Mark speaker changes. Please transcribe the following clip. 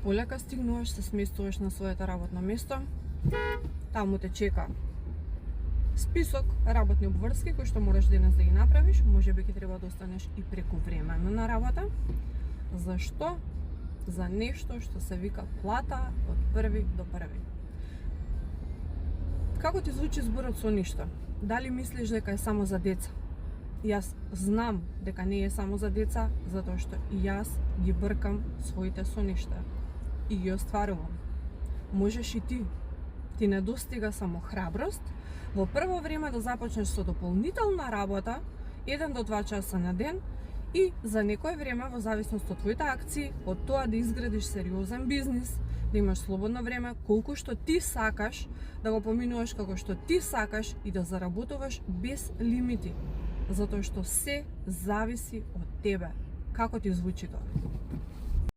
Speaker 1: Полека стигнуваш, се сместуваш на своето работно место. Таму те чека список работни обврски кои што мораш денес да ги направиш. Можеби ќе треба да останеш и прекувремено на работа. Зашто? За нешто што се вика плата од први до први. Како ти звучи зборот соништа? Дали мислиш дека е само за деца? Јас знам дека не е само за деца, затоа што и јас ги бркам своите соништа и ги остварувам. Можеш и ти. Ти не достига само храброст во прво време да започнеш со дополнителна работа 1 до 2 часа на ден и за некое време во зависност од твоите акции, од тоа да изградиш сериозен бизнис, да имаш слободно време колку што ти сакаш, да го поминуваш како што ти сакаш и да заработуваш без лимити. Затоа што се зависи од тебе. Како ти звучи тоа?